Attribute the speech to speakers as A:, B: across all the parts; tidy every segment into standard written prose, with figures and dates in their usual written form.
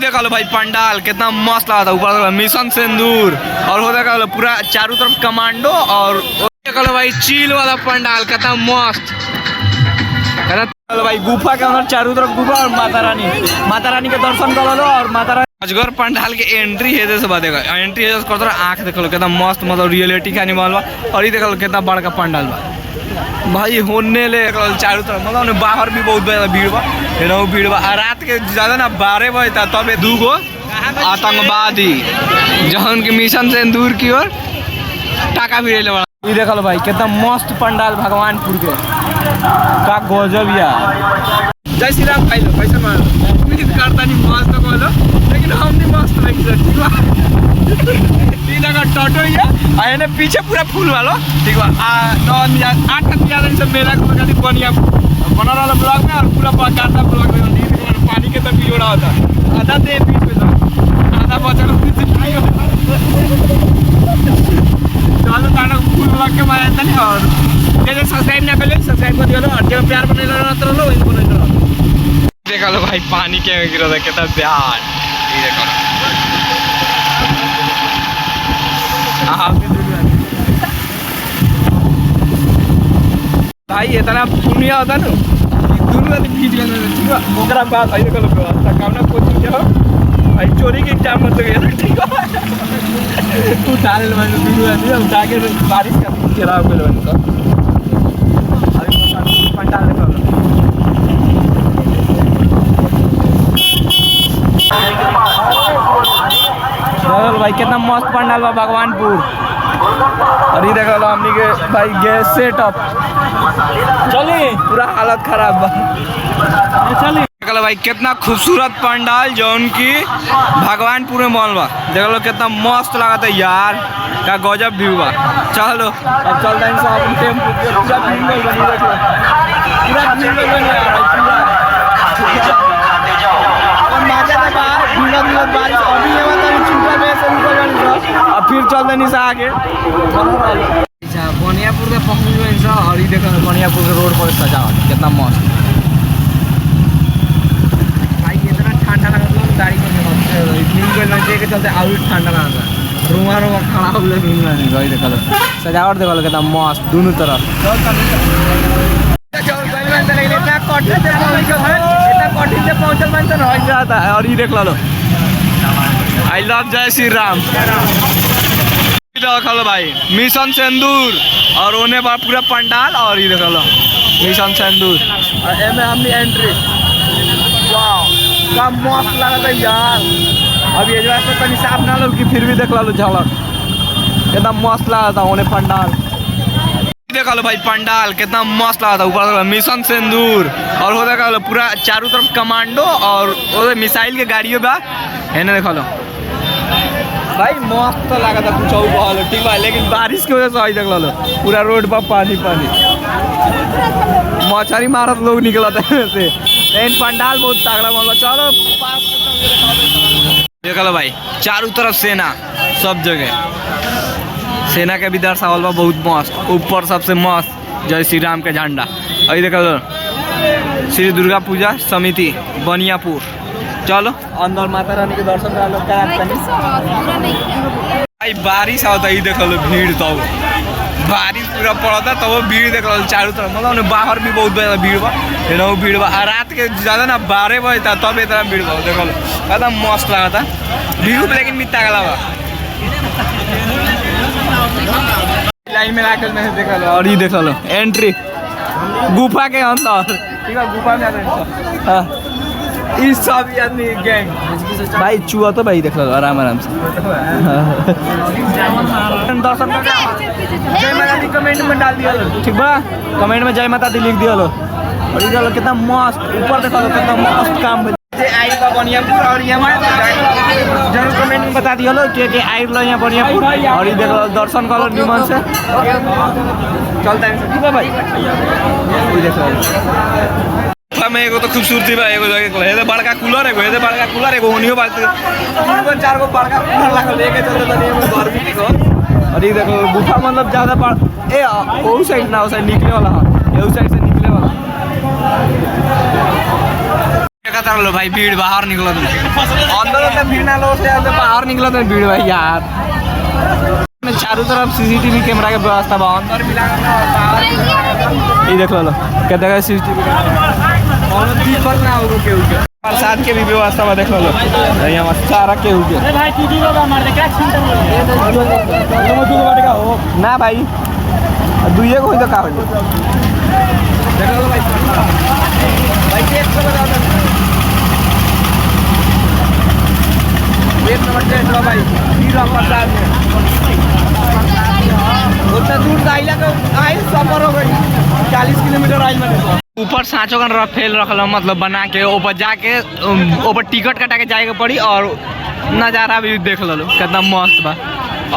A: देखा लो भाई पंडाल कितना मस्त लगा था। ऊपर मिशन सिंदूर और हो देखा लो पूरा चारों तरफ कमांडो और देखा लो भाई चील वाला पंडाल कितना मस्त। चलो भाई गुफा के अंदर चारों तरफ गुफा और माता रानी के दर्शन कर लो और माता रानी अजगर पंडाल के एंट्री है जैसे बात देखा एंट्री है कर आँख देख लो कितना मस्त मतलब रियलिटी का एनिमल बा। और ये देख लो कितना बड़का पंडाल बा भाई होने ले चारों तरफ मतलब बाहर भी बहुत ज्यादा भीड़ बा भीड़ बा। रात के ज्यादा ना 12 बजे था तब 2 गो आतंकवादी जहन के मिशन से दूर की ओर टाका भी ले। ये देखा लो भाई कितना मस्त पंडाल भगवानपुर के का गजब यार। जय श्री राम भाई लो पैसा मारो करता नहीं मस्त बोलो लेकिन हम नहीं मस्त लगी सर ठीक बा। टोटो है ना पीछे पूरा फूल वालो ठीक बा 8 दिन से मेला को खाली बढ़िया बना रहा ब्लॉग में और पूरा काटा ब्लॉग में पानी के तक भी जोड़ा होता आधा दे बीच में आधा बचल चलो ताना फूल ब्लॉग के मजा आता नहीं। और जैसे सब्सक्राइब ना कर सब्सक्राइब कर दियो और जब प्यार बने रहो वही बने रहो। देखा लो भाई पानी के गिरा था कितना प्यार। ये देखा लो भाई इतना पुण्य होता ना दोनों भीज गए ओकरा बाद भाई देखा लो कामना कोचिंग जाओ भाई चोरी के एग्जाम मत गया ठीक है उठा ले मैंने दोनों उठा के बारिश का खराब कर लो पंडाल देखा लो भाई कितना मस्त पंडाल बा भगवानपुर। और ये देखा लो हमनी के भाई गैस सेटअप चली पूरा हालत खराब बा चली। देख लो भाई कितना खूबसूरत पंडाल जो उनकी भगवानपुर में मॉल बा। देख लो कितना मस्त लगा था यार का गजब व्यू बा। चलो अब चलते हैं सब टेम्पो पूरा भीड़ बनी देख लो पूरा भीड़ बनी बारिश अभी अब फिर चल देनी से आगे बनियापुर के पहुँच गए और ये देखो बनियापुर के रोड पर सजा कितना मस्त भाई इतना ठंडा लगा गाड़ी में के चलते और ठंडा लगा रुआ खड़ा हो गया देखा सजावट देखा कितना मस्त दोनों तरफ। कठिन से पहुँचल मन तो रह जाता है। और ये देख लो आई लव जय श्री राम देख लो भाई मिशन सिंदूर और होने पर पूरा पंडाल और ये देख लो मिशन सिंदूर और एम हमने एंट्री वाह क्या मस्त लगा था यार। अब ये जो कहीं साफ ना लो कि फिर भी देख लो झलक कितना मस्त लगा था होने पंडाल। देखा लो भाई पंडाल कितना मस्त लगा था। ऊपर मिशन सिंदूर और हो देखा लो पूरा चारों तरफ कमांडो और मिसाइल के गाड़ियों बा है ना। देखा लो भाई मस्त तो लगा था कुछ और ठीक है लेकिन बारिश की वजह से आई देख लो पूरा रोड पर पानी पानी मछली मारत लोग निकला था से लेकिन पंडाल बहुत तगड़ा मामला। चलो देखा लो भाई चारों तरफ सेना सब जगह सेना के भी दर्शावल बा बहुत मस्त। ऊपर सबसे मस्त जय श्री राम के झंडा। अभी देखा लो श्री दुर्गा पूजा समिति बनियापुर। चलो अंदर माता रानी के दर्शन करा लो भाई बारिश आता ही देख लो भीड़ तो बारिश पूरा पड़ता तब तो भीड़ देख लो चारों तरफ मतलब बाहर भी बहुत ज्यादा भीड़ बा भीड़ बा। रात के ज्यादा ना 12 बजे था तब इतना भीड़ बा देख लो एकदम मस्त लगा था व्यू लेकिन मिट्टा गला बा लाइन में आकर नहीं देखा लो। और ये देखा लो एंट्री गुफा के अंदर ठीक है गुफा में इस सब आदमी गैंग भाई चुआ तो भाई देख लो आराम आराम से दर्शन जय माता दी कमेंट में डाल दिया लो ठीक बा कमेंट में जय माता दी लिख दिया लो। और ये देखो कितना मस्त ऊपर देखो कितना मस्त काम आई बा बनियापुर और यहाँ जरूर कमेंट में बता दिया लो कि आई लो यहाँ बनियापुर। और ये देखो दर्शन करो निमन से चलता है ठीक है भाई। ये देखो में एगो तो खूबसूरती बा एगो जगह है बड़का कूलर एगो ओनियो बात 3-4 गो बड़का कूलर लगा लेके चलते तनी में गर्मी के घर। और ये देखो गुफा मतलब ज्यादा बड़ ए ओ साइड ना ओ साइड निकले वाला है ए साइड से निकले वाला कहता लो भाई भीड़ बाहर निकलो तुम अंदर तो भीड़ ना लो से बाहर निकलो तो भीड़ भाई यार चारों तरफ सीसीटीवी कैमरा के व्यवस्था बा अंदर मिला ये देख लो कहते हैं सीसीटीवी ना हो के प्रसाद के भी व्यवस्था बा देख लो यहाँ सारा के ना भाई दुइये को तो का हो देख लो भाई भाई एक से बता दो एक नंबर टेस्ट लो भाई हीरा प्रसाद में उतना दूर आइला के आइल सफर हो गई 40 किलोमीटर आइल मैंने ऊपर सांचो का फेल रखल मतलब बना के ऊपर जाके ऊपर टिकट कटा के जाए के पड़ी और नज़ारा भी देख लो कितना मस्त बा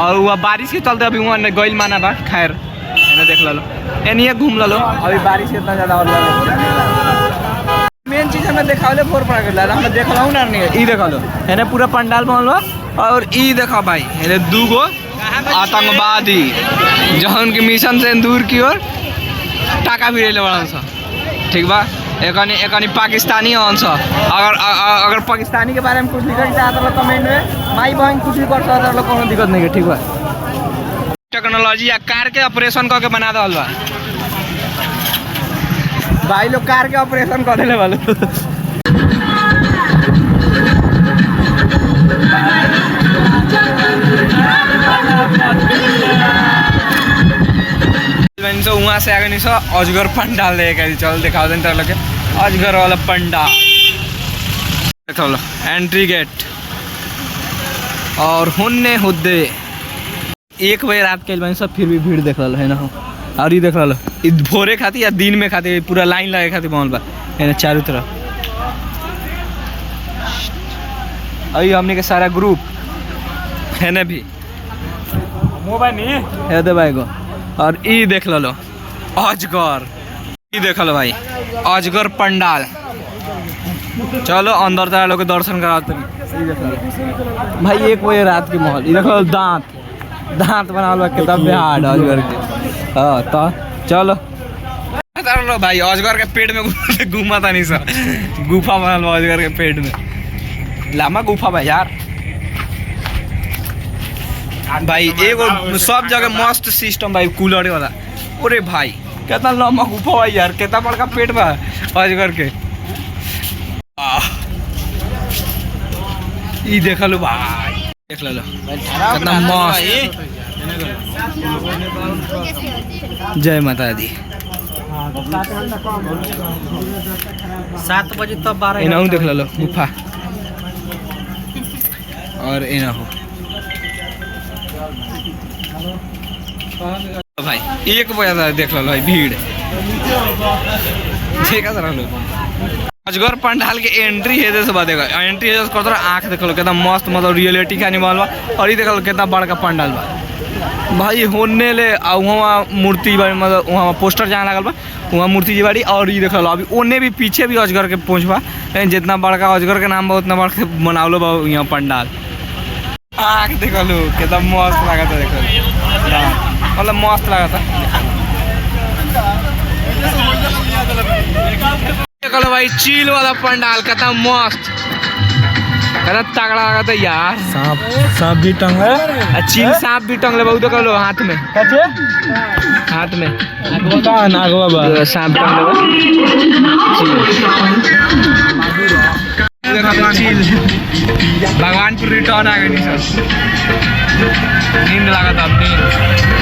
A: और वह बारिश के चलते अभी वहाँ गइल माना बा खैर एने देख लो एनिए घूम लो अभी बारिश कितना ज़्यादा हो मेन चीज़ हमें देखा फोर पड़ा कर हमें देख लो ना नहीं ई देख लो एने पूरा पंडाल बनल बा और ई देखा भाई एने दूगो आतंकवादी जौन की मिशन सिंदूर की ओर टाका भी ले बड़ा सा ठीक बा एकनी पाकिस्तानी हन सा अगर पाकिस्तानी के बारे में कुछ लिखल चाहत हो कमेंट में माई बहन कुछ भी कर सकत हो कोनो दिक्कत नहीं है ठीक बा टेक्नोलॉजी या कार के ऑपरेशन करके बना दल बा भाई लोग कार के ऑपरेशन कर देले वाले वहाँ से आगे नहीं सो अजगर पंडाल देखे चल दिखा दें तर लगे अजगर वाला पंडाल देखो लो एंट्री गेट और हुन्ने हुद्दे 1 बजे रात के सब फिर भी भीड़ देख लो है ना और ये देख लो भोरे खाती या दिन में खाती पूरा लाइन लगे खाती माहौल बा है चारों तरफ अभी हमने के सारा ग्रुप है ना भी मोबाइल नहीं है दे भाई को और ई देख लो अजगर ई देख लो भाई अजगर पंडाल चलो अंदर तारा लोग के दर्शन करा भाई 1 बजे रात के माहौल ये देखो दांत बना लो कितना बिहार अजगर के हाँ तो चलो लो भाई अजगर के पेट में घूमा था नहीं सर गुफा बना लो अजगर के पेट में लामा गुफा भाई यार भाई एगो सब जगह मस्त सिस्टम भाई कूलर वाला अरे भाई कितना लंबा गुफा भाई यार कितना बड़का पेट बा अजगर के ई देख लो भाई देख लो कितना मस्त जय माता दी
B: 7 बजे तब 12
A: इना देख लो गुफा और इना हो भाई 1 बजे देख लो भाई भीड़ देखा लो अजगर पंडाल के एंट्री है जैसे बात देखो एंट्री है कर आँख देख लो कितना मस्त मतलब रियलिटी का एनिमल बा और ये देख लो कितना बड़का पंडाल बा भाई होने ले वहाँ मूर्ति बाड़ी मतलब वहाँ पोस्टर जहाँ लगल बा वहाँ मूर्ति जी बाड़ी और ये देख लो अभी ओने भी पीछे भी अजगर के पहुँच बा जितना बड़का अजगर के नाम बा उतना बड़का बनावलो बा यहाँ पंडाल आँख देख लो कितना मस्त लगा था देख मतलब मस्त लगा था देख लो भाई चील वाला पंडाल कितना मस्त कितना तगड़ा लगा था यार
B: सांप भी टंगे
A: चील सांप भी टंगले बहुत देख लो हाथ में सांप टंगले चील भगवान पर रिटर्न आ गए नहीं सर नींद लगा था नींद